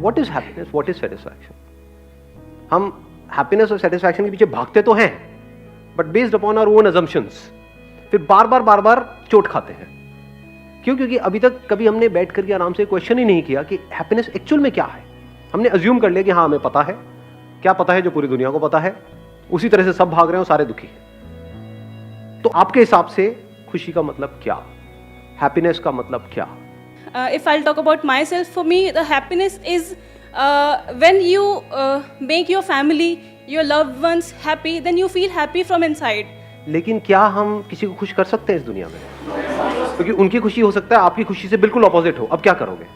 What is happiness, what is satisfaction? हम happiness और satisfaction के पीछे भागते तो हैं, but based upon our own assumptions, फिर बार बार चोट खाते हैं। क्यों? क्योंकि अभी तक कभी हमने बैठ करके आराम से क्वेश्चन ही नहीं किया कि हैप्पीनेस एक्चुअल में क्या है। हमने अज्यूम कर लिया कि हाँ हमें पता है, क्या पता है, जो पूरी दुनिया को पता है, उसी तरह से सब भाग रहे हैं और सारे दुखी हैं। तो आपके हिसाब से खुशी का मतलब क्या, हैप्पीनेस का मतलब क्या? If I'll talk about myself, for me, the happiness is when you make your family, your loved ones happy, then you feel happy from inside. लेकिन क्या हम किसी को खुश कर सकते हैं इस दुनिया में? क्योंकि उनकी खुशी हो सकता है आपकी खुशी से बिल्कुल ऑपोजिट हो। अब क्या करोगे?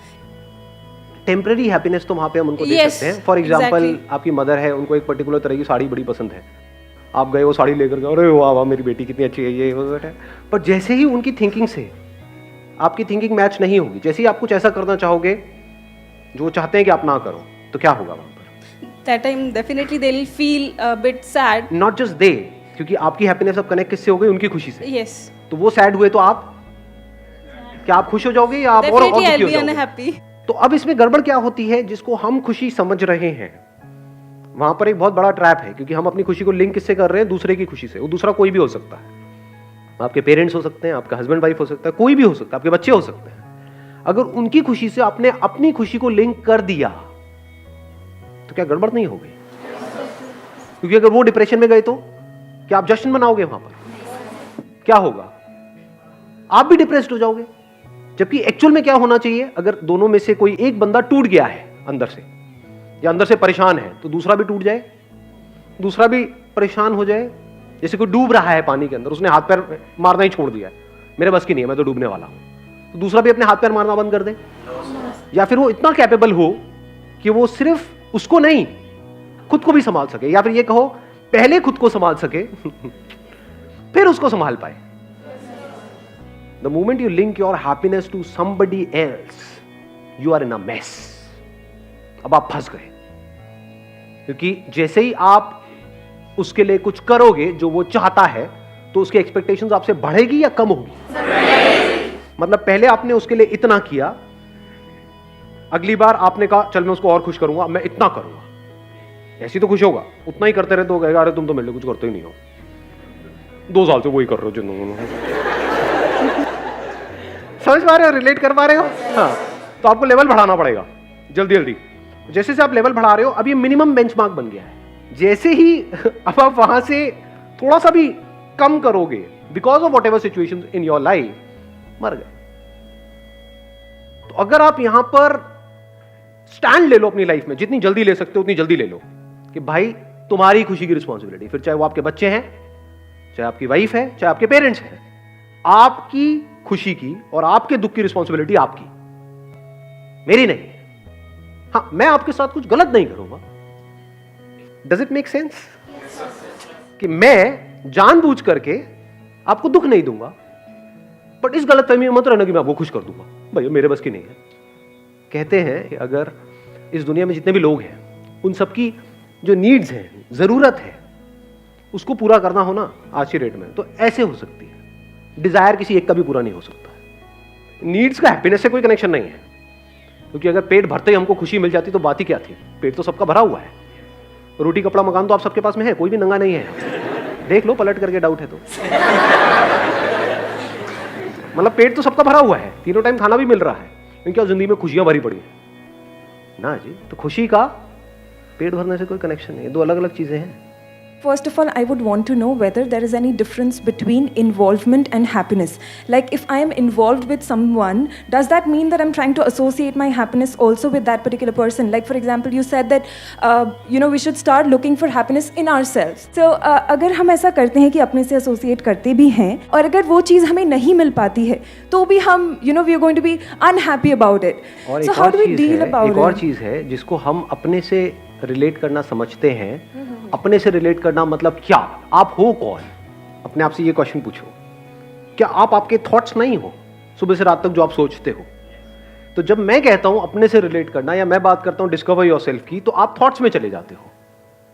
टेम्पररी हैप्पीनेस तो वहां पे हम उनको दे सकते हैं। फॉर एग्जाम्पल, आपकी मदर है, उनको एक पर्टिकुलर तरह की साड़ी बड़ी पसंद है, आप गए वो साड़ी लेकर गए, अरे वाह वाह मेरी बेटी कितनी अच्छी है, ये वो है। पर जैसे ही उनकी थिंकिंग से आपकी थिंकिंग मैच नहीं होगी, जैसे ही आप कुछ ऐसा करना चाहोगे जो चाहते हैं कि आप ना करो, तो क्या होगा वहां पर? That time definitely they'll feel a bit sad. Not just they, क्योंकि आपकी हैप्पीनेस अब कनेक्ट किससे हो गई? उनकी खुशी से। Yes. तो वो सैड हुए तो आप क्या आप खुश हो जाओगे या आप और Definitely दुखी I'll हो be जाओगे? unhappy. तो अब इसमें गड़बड़ क्या होती है? जिसको हम खुशी समझ रहे हैं, वहां पर एक बहुत बड़ा ट्रैप है, क्योंकि हम अपनी खुशी को लिंक किससे कर रहे हैं? दूसरे की खुशी से। वो दूसरा कोई भी हो सकता है, आपके पेरेंट्स हो सकते हैं, आपका हस्बैंड वाइफ हो सकता है, कोई भी हो सकता है, आपके बच्चे हो सकते हैं। अगर उनकी खुशी से आपने अपनी खुशी को लिंक कर दिया तो क्या गड़बड़ नहीं हो गई? क्योंकि अगर वो डिप्रेशन में गए तो क्या आप जश्न मनाओगे? वहां पर क्या होगा? आप भी डिप्रेस्ड हो जाओगे। जबकि एक्चुअल में क्या होना चाहिए? अगर दोनों में से कोई एक बंदा टूट गया है अंदर से, या अंदर से परेशान है, तो दूसरा भी टूट जाए, दूसरा भी परेशान हो जाए। जैसे कोई डूब रहा है पानी के अंदर, उसने हाथ पैर मारना ही छोड़ दिया है, मेरे बस की नहीं है, मैं तो डूबने वाला हूं, तो दूसरा भी अपने हाथ पैर मारना बंद कर दे। या फिर वो इतना कैपेबल हो कि वो सिर्फ उसको नहीं, खुद को भी संभाल सके, या फिर ये कहो पहले खुद को संभाल सके फिर उसको संभाल पाए। The moment you link your happiness to somebody else, you are in a mess. अब आप फंस गए, क्योंकि जैसे ही आप उसके लिए कुछ करोगे जो वो चाहता है, तो उसकी एक्सपेक्टेशंस आपसे बढ़ेगी या कम होगी? मतलब पहले आपने उसके लिए इतना किया, अगली बार आपने कहा चल मैं उसको और खुश करूंगा, मैं इतना करूंगा, ऐसी तो खुश होगा। उतना ही करते रहे तो कहेगा अरे तुम तो मेरे लिए कुछ करते ही नहीं हो, 2 साल से वही कर रहे हो जिंदगी। समझ पा रहे हो? रिलेट कर पा रहे हो? हाँ, तो आपको लेवल बढ़ाना पड़ेगा जल्दी जल्दी। जैसे से आप लेवल बढ़ा रहे हो, अब ये मिनिमम बेंचमार्क बन गया है। जैसे ही अब आप वहां से थोड़ा सा भी कम करोगे, because of what ever situation in your life, मर गए। तो अगर आप यहां पर स्टैंड ले लो अपनी लाइफ में, जितनी जल्दी ले सकते हो उतनी जल्दी ले लो, कि भाई तुम्हारी खुशी की रिस्पॉन्सिबिलिटी, फिर चाहे वो आपके बच्चे हैं, चाहे आपकी वाइफ है, चाहे आपके पेरेंट्स हैं, आपकी खुशी की और आपके दुख की रिस्पॉन्सिबिलिटी आपकी, मेरी नहीं। हाँ, मैं आपके साथ कुछ गलत नहीं करूंगा। Does it make sense? कि मैं जानबूझ करके आपको दुख नहीं दूंगा, बट इस गलतफहमी में मत रहना कि मैं आपको खुश कर दूंगा, भाई मेरे बस की नहीं है। कहते हैं कि अगर इस दुनिया में जितने भी लोग हैं, उन सबकी जो नीड्स हैं, जरूरत है, उसको पूरा करना हो ना आज की डेट में, तो ऐसे हो सकती है। डिजायर किसी एक का भी पूरा नहीं हो सकता। नीड्स का हैप्पीनेस से कोई कनेक्शन नहीं है, क्योंकि अगर पेट भरते ही हमको खुशी मिल जाती तो बात ही क्या थी? पेट तो सबका भरा हुआ है। रोटी कपड़ा मकान तो आप सबके पास में है, कोई भी नंगा नहीं है। देख लो पलट करके, डाउट है तो। मतलब पेट तो सबका भरा हुआ है, तीनों टाइम खाना भी मिल रहा है, क्योंकि जिंदगी में खुशियां भरी पड़ी है ना जी। तो खुशी का पेट भरने से कोई कनेक्शन नहीं है, 2 अलग अलग चीजें हैं। First of all, I would want to know whether there is any difference between involvement and happiness. Like if I am involved with someone, does that mean that I'm trying to associate my happiness also with that particular person? Like for example, you said that, we should start looking for happiness in ourselves. So, अगर हम ऐसा करते हैं कि अपने से associate करते भी हैं, और अगर वो चीज़ हमें नहीं मिल पाती है, तो भी हम, we are going to be unhappy about it. So how do we deal about it? एक और चीज़ है जिसको हम अपने से रिलेट करना समझते हैं। अपने से रिलेट करना मतलब क्या? आप हो कौन? अपने आप से ये क्वेश्चन पूछो। क्या आप आपके थॉट्स नहीं हो सुबह से रात तक जो आप सोचते हो? तो जब मैं कहता हूं अपने से रिलेट करना, या मैं बात करता हूं डिस्कवर योरसेल्फ की, तो आप थॉट्स में चले जाते हो।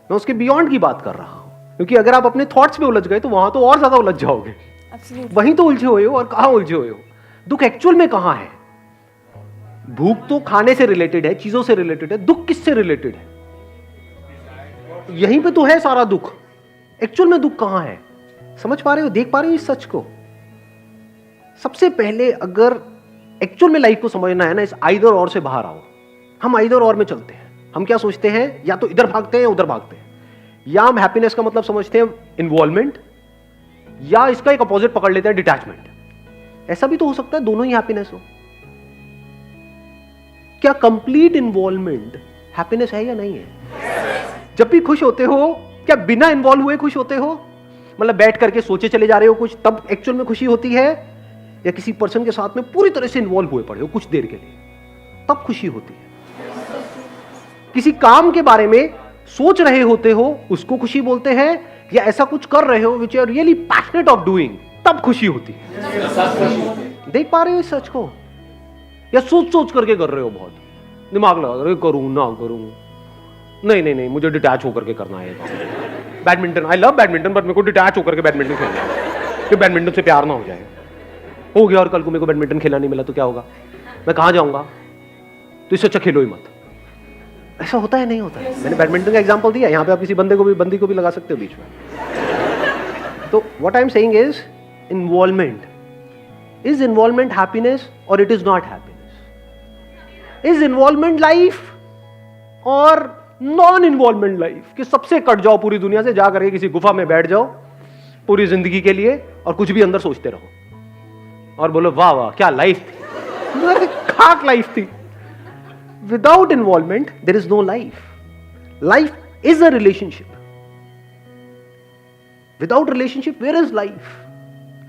मैं उसके बियॉन्ड की बात कर रहा हूं, क्योंकि अगर आप अपने थॉट्स में उलझ गए तो वहां तो और ज्यादा उलझ जाओगे। वहीं तो उलझे हुए हो, और कहां उलझे हुए हो? दुख एक्चुअल में कहां है? भूख तो खाने से रिलेटेड है, चीजों से रिलेटेड है, दुख किससे रिलेटेड है? यहीं पे तो है सारा दुख। एक्चुअल में दुख कहां है? समझ पा रहे हो, देख पा रहे हो इस सच को? सबसे पहले अगर एक्चुअल में लाइफ को समझना है ना, इस आइदर और से बाहर आओ। हम आइदर और में चलते हैं। हम क्या सोचते हैं, या तो इधर भागते हैं या उधर भागते हैं, या हम हैप्पीनेस का मतलब समझते हैं इन्वॉल्वमेंट, या इसका एक अपोजिट पकड़ लेते हैं डिटैचमेंट। ऐसा भी तो हो सकता है दोनों ही हैप्पीनेस हो। क्या कंप्लीट इन्वॉल्वमेंट हैप्पीनेस है या नहीं है? जब भी खुश होते हो, क्या बिना इन्वॉल्व हुए खुश होते हो? मतलब बैठ करके सोचे चले जा रहे हो कुछ, तब एक्चुअल में खुशी होती है? या किसी पर्सन के साथ में पूरी तरह से इन्वॉल्व हुए पड़े हो कुछ देर के लिए, तब खुशी होती है? किसी काम के बारे में सोच रहे होते हो, उसको खुशी बोलते हैं, या ऐसा कुछ कर रहे हो which you are really passionate of doing, तब खुशी होती है। देख पा रहे हो इस सच को? या सोच सोच करके कर रहे हो, बहुत दिमाग लगा रहे, करूं ना करूं, नहीं नहीं नहीं मुझे डिटैच होकर के करना है। Badminton, I love badminton, but मेरे को डिटैच होकर के बैडमिंटन खेलना है कि बैडमिंटन से प्यार ना हो जाए। हो गया और कल को मेरे को बैडमिंटन खेलना नहीं मिला तो क्या होगा? मैं कहां जाऊंगा? तो इससे अच्छा खेलो ही मत। ऐसा होता है नहीं होता है? मैंने बैडमिंटन का एग्जांपल दिया, यहां पे आप किसी बंदी को भी लगा सकते हो बीच में। तो what I am saying is, involvement, is involvement happiness और it is not happiness? Is involvement life और नॉन इन्वॉल्वमेंट लाइफ? कि सबसे कट जाओ पूरी दुनिया से, जा करके किसी गुफा में बैठ जाओ पूरी जिंदगी के लिए और कुछ भी अंदर सोचते रहो और बोलो वाह वाह क्या लाइफ थी, खाक लाइफ थी। Without involvement, there is no life. Life is a relationship. Without relationship, where is life?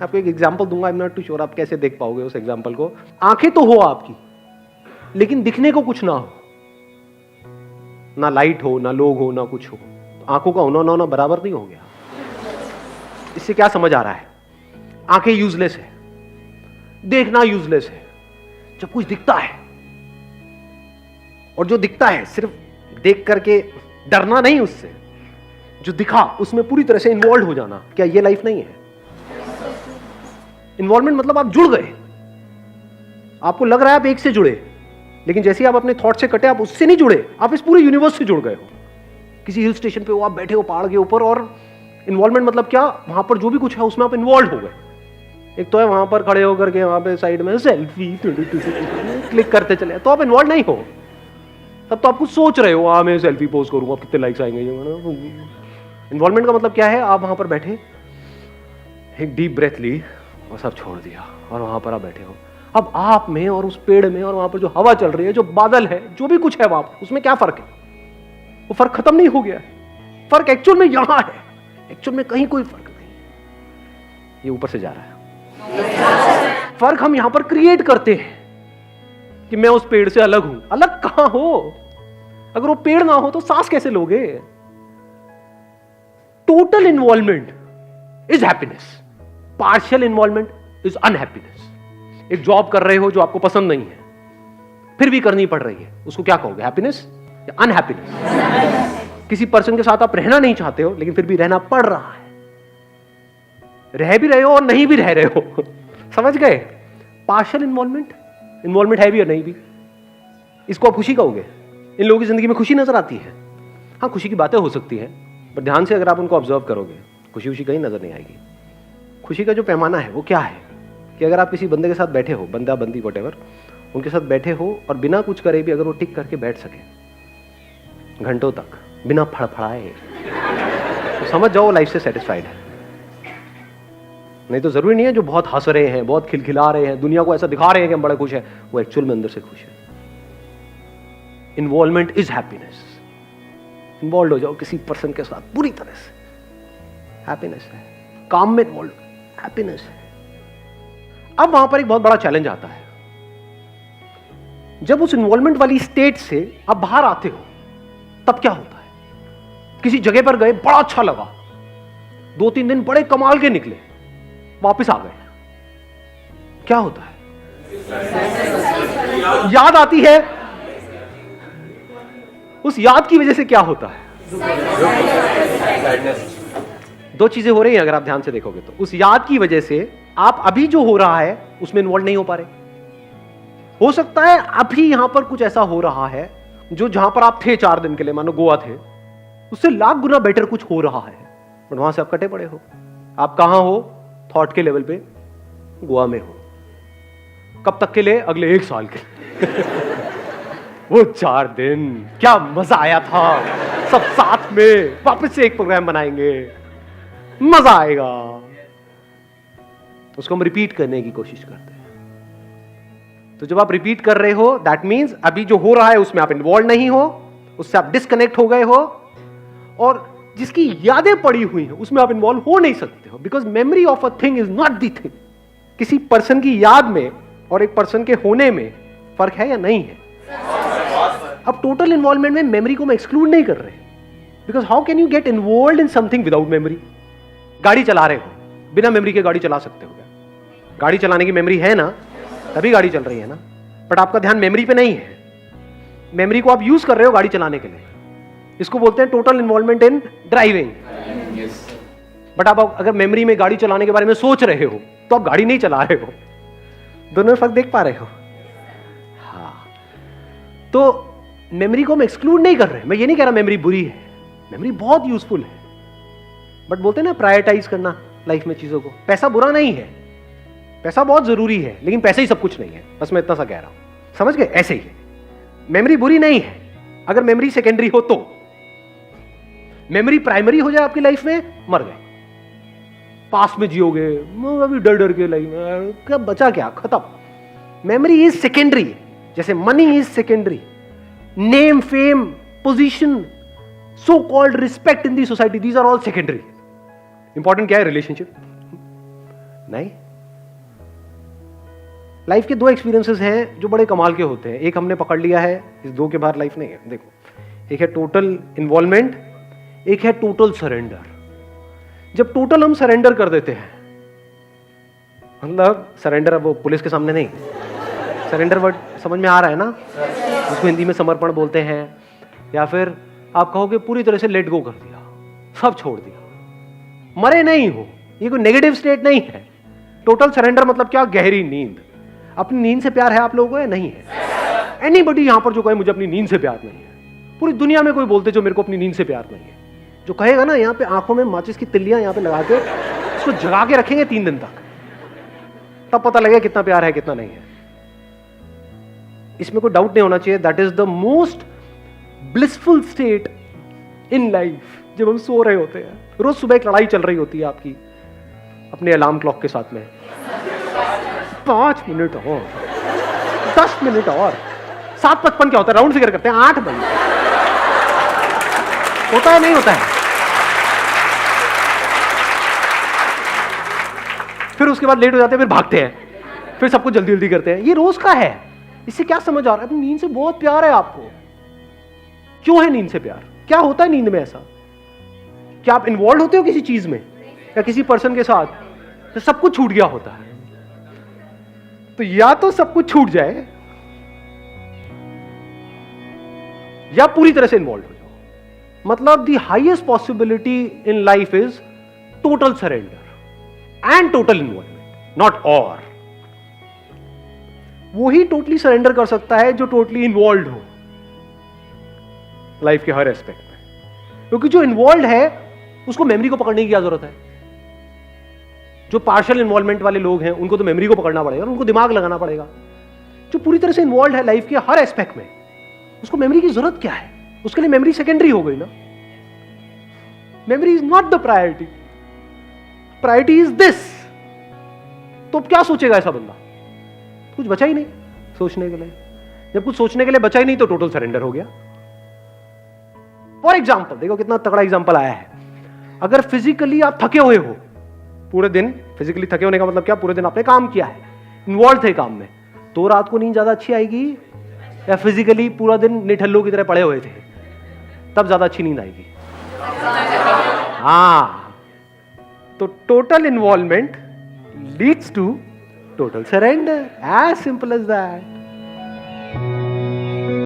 आपको एक एग्जांपल दूंगा, I am not too sure आप कैसे देख पाओगे उस एग्जांपल को। आंखें तो हो आपकी, लेकिन दिखने को कुछ ना हो, ना लाइट हो, ना लोग हो, ना कुछ हो, तो आंखों का होना ना होना बराबर नहीं हो गया। इससे क्या समझ आ रहा है? आंखें यूजलेस है, देखना यूजलेस है। जब कुछ दिखता है, और जो दिखता है सिर्फ देख करके डरना नहीं, उससे जो दिखा उसमें पूरी तरह से इन्वॉल्व हो जाना, क्या ये लाइफ नहीं है? इन्वॉल्वमेंट मतलब आप जुड़ गए, आपको लग रहा है आप एक से जुड़े, लेकिन जैसे ही आप अपने थॉट से कटे, आप उससे नहीं जुड़े, आप इस पूरे यूनिवर्स से जुड़ गए हो। किसी हिल स्टेशन पे हो, आप बैठे हो पहाड़ के ऊपर, और इन्वॉल्वमेंट मतलब क्या, वहां पर जो भी कुछ है उसमें आप इन्वॉल्व हो गए। एक तो है वहां पर खड़े होकर के वहां पे साइड में सेल्फी क्लिक करते चले, तो आप इन्वॉल्व नहीं हो। तब तो आप कुछ सोच रहे हो, मैं सेल्फी पोस्ट करूंगा, कितने लाइक्स आएंगे। इन्वॉल्वमेंट का मतलब क्या है? आप वहां पर बैठे, एक डीप ब्रेथ ली और सब छोड़ दिया, और वहां पर आप बैठे हो। अब आप में और उस पेड़ में और वहां पर जो हवा चल रही है, जो बादल है, जो भी कुछ है वहां पर, उसमें क्या फर्क है? वो फर्क खत्म नहीं हो गया है। फर्क एक्चुअल में यहां है, एक्चुअल में कहीं कोई फर्क नहीं। ये ऊपर से जा रहा है। फर्क हम यहां पर क्रिएट करते हैं कि मैं उस पेड़ से अलग हूं। अलग कहां हो? अगर वो पेड़ ना हो तो सांस कैसे लोगे? Total involvement is happiness, partial involvement is unhappiness. एक जॉब कर रहे हो जो आपको पसंद नहीं है, फिर भी करनी पड़ रही है, उसको क्या कहोगे? हैप्पीनेस या अनहैप्पीनेस? किसी पर्सन के साथ आप रहना नहीं चाहते हो, लेकिन फिर भी रहना पड़ रहा है, रह भी रहे हो और नहीं भी रह रहे हो। समझ गए? पार्शियल इन्वॉल्वमेंट, इन्वॉल्वमेंट है भी और नहीं भी, इसको आप खुशी कहोगे? इन लोगों की जिंदगी में खुशी नजर आती है? हाँ, खुशी की बातें हो सकती है, पर ध्यान से अगर आप उनको ऑब्जर्व करोगे, खुशी कहीं नजर नहीं आएगी। खुशी का जो पैमाना है वो क्या है कि अगर आप किसी बंदे के साथ बैठे हो, बंदा बंदी वॉटेवर, उनके साथ बैठे हो और बिना कुछ करे भी अगर वो टिक करके बैठ सके घंटों तक बिना फड़फड़ाए, तो समझ जाओ लाइफ से सेटिस्फाइड है। नहीं तो जरूरी नहीं है जो बहुत हंस रहे हैं, बहुत खिलखिला रहे हैं, दुनिया को ऐसा दिखा रहे हैं कि हम बड़े खुश हैं, वो एक्चुअल में अंदर से खुश है। Involvement is happiness. इन्वॉल्व हो जाओ किसी पर्सन के साथ पूरी तरह से, हैप्पीनेस है। काम में इन्वॉल्व, हैप्पीनेस है। अब वहां पर एक बहुत बड़ा चैलेंज आता है। जब उस इन्वॉल्वमेंट वाली स्टेट से आप बाहर आते हो, तब क्या होता है? किसी जगह पर गए, बड़ा अच्छा लगा, 2-3 दिन बड़े कमाल के निकले, वापस आ गए, क्या होता है? याद आती है। उस याद की वजह से क्या होता है? दो चीजें हो रही हैं अगर आप ध्यान से देखोगे तो। उस याद की वजह से आप अभी जो हो रहा है उसमें इन्वॉल्व नहीं हो पा रहे, हो सकता है अभी यहां पर कुछ ऐसा हो रहा है जो जहां पर आप थे 4 दिन के लिए, मानो गोवा थे, उससे लाख गुना बेटर कुछ हो रहा है, बट वहां से आप कटे पड़े हो। आप कहां हो? थॉट के लेवल पे गोवा में हो। कब तक के लिए? अगले 1 साल के लिए। वो 4 दिन क्या मजा आया था, सब साथ में वापस से एक प्रोग्राम बनाएंगे, मजा आएगा। उसको हम रिपीट करने की कोशिश करते हैं। तो जब आप रिपीट कर रहे हो, दैट मीन्स अभी जो हो रहा है उसमें आप इन्वॉल्व नहीं हो, उससे आप डिस्कनेक्ट हो गए हो, और जिसकी यादें पड़ी हुई हैं उसमें आप इन्वॉल्व हो नहीं सकते हो, because memory of a thing is not the thing. किसी पर्सन की याद में और एक पर्सन के होने में फर्क है या नहीं है? अब टोटल इन्वॉल्वमेंट में मेमोरी को हम एक्सक्लूड नहीं कर रहे, because how can you get involve in something without memory? गाड़ी चला रहे हो, बिना मेमोरी के गाड़ी चला सकते हो क्या? गाड़ी चलाने की मेमोरी है ना, तभी गाड़ी चल रही है ना, बट आपका ध्यान मेमोरी पे नहीं है। मेमोरी को आप यूज कर रहे हो गाड़ी चलाने के लिए, इसको बोलते हैं total involvement in driving. But आप अगर मेमोरी में गाड़ी चलाने के बारे में सोच रहे हो तो आप गाड़ी नहीं चला रहे हो। दोनों में फर्क देख पा रहे हो? हाँ, तो मेमोरी को हम एक्सक्लूड नहीं कर रहे। मैं ये नहीं कह रहा मेमोरी बुरी है, मेमोरी बहुत यूजफुल है, बट बोलते हैं ना प्रायोरिटाइज करना लाइफ में चीजों को। पैसा बुरा नहीं है, पैसा बहुत जरूरी है, लेकिन पैसा ही सब कुछ नहीं है, बस मैं इतना सा कह रहा हूं, समझ गए? ऐसे ही है, मेमोरी बुरी नहीं है, अगर मेमोरी सेकेंडरी हो तो। मेमोरी प्राइमरी हो जाए आपकी लाइफ में, मर गए, पास में जियोगे, अभी डर डर के लाइफ में क्या बचा, क्या खत्म। मेमोरी इज सेकेंडरी, जैसे money is secondary, name, fame, position, so called respect in the society, these are all secondary. Important क्या है? रिलेशनशिप नहीं। लाइफ के 2 एक्सपीरियंसेस हैं जो बड़े कमाल के होते हैं, एक हमने पकड़ लिया है, इस 2 के बाहर लाइफ नहीं है। देखो, एक है टोटल इन्वॉल्वमेंट, एक है टोटल सरेंडर। जब टोटल हम सरेंडर कर देते हैं, मतलब सरेंडर, अब वो पुलिस के सामने नहीं, सरेंडर वर्ड समझ में आ रहा है ना, उसको हिंदी में समर्पण बोलते हैं, या फिर आप कहोगे पूरी तरह से लेट गो कर दिया, सब छोड़ दिया, मरे नहीं हो, ये कोई नेगेटिव स्टेट नहीं है। टोटल सरेंडर मतलब क्या? गहरी नींद। अपनी नींद से प्यार है आप लोगों को या नहीं है? एनीबडी यहां पर जो कहे मुझे अपनी नींद से प्यार नहीं है, पूरी दुनिया में कोई बोलते जो मेरे को अपनी नींद से प्यार नहीं है, जो कहेगा ना, यहाँ पे आंखों में माचिस की तिल्लियां यहाँ पे लगा के उसको जगा के रखेंगे 3 दिन तक, तब पता लगेगा कितना प्यार है कितना नहीं है। इसमें कोई डाउट नहीं होना चाहिए, that is the most blissful state in life. जब हम सो रहे होते हैं, रोज सुबह एक लड़ाई चल रही होती है आपकी अपने अलार्म क्लॉक के साथ में, 5 मिनट और 10 मिनट और 7:55 क्या होता है? राउंड फिगर करते हैं, 8 बजे होता है, नहीं होता है? फिर उसके बाद लेट हो जाते हैं, फिर भागते हैं, फिर सब कुछ जल्दी जल्दी करते हैं। ये रोज का है। इससे क्या समझ आ रहा है? अपनी नींद से बहुत प्यार है आपको। क्यों है नींद से प्यार? क्या होता है नींद में ऐसा? क्या आप इन्वॉल्व होते हो किसी चीज में या किसी पर्सन के साथ तो सब कुछ छूट गया होता है? तो या तो सब कुछ छूट जाए या पूरी तरह से इन्वॉल्व हो जाओ। मतलब the highest possibility in life is total surrender and total involvement, not और। वो ही टोटली सरेंडर कर सकता है जो टोटली इन्वॉल्व हो लाइफ के हर एस्पेक्ट में, क्योंकि जो इन्वॉल्व है उसको मेमोरी को पकड़ने की क्या जरूरत है? जो पार्शियल इन्वॉल्वमेंट वाले लोग हैं उनको तो मेमोरी को पकड़ना पड़ेगा, उनको दिमाग लगाना पड़ेगा। जो पूरी तरह से इन्वॉल्व है लाइफ के हर एस्पेक्ट में, उसको मेमोरी की जरूरत क्या है? उसके लिए मेमोरी सेकेंडरी हो गई ना। Memory is not the priority, priority is this. तो क्या सोचेगा ऐसा बंदा? कुछ बचा ही नहीं सोचने के लिए। जब कुछ सोचने के लिए बचा ही नहीं तो टोटल सरेंडर हो गया। फॉर एग्जाम्पल, देखो कितना तगड़ा एग्जाम्पल आया है। अगर फिजिकली आप थके हुए हो पूरे दिन, फिजिकली थके होने का मतलब क्या? पूरे दिन आपने काम किया है, इन्वॉल्व थे काम में, तो रात को नींद ज्यादा अच्छी आएगी या फिजिकली पूरा दिन निठल्लों की तरह पड़े हुए थे तब ज्यादा अच्छी नींद आएगी? हाँ, तो total involvement leads to total surrender, as simple as that.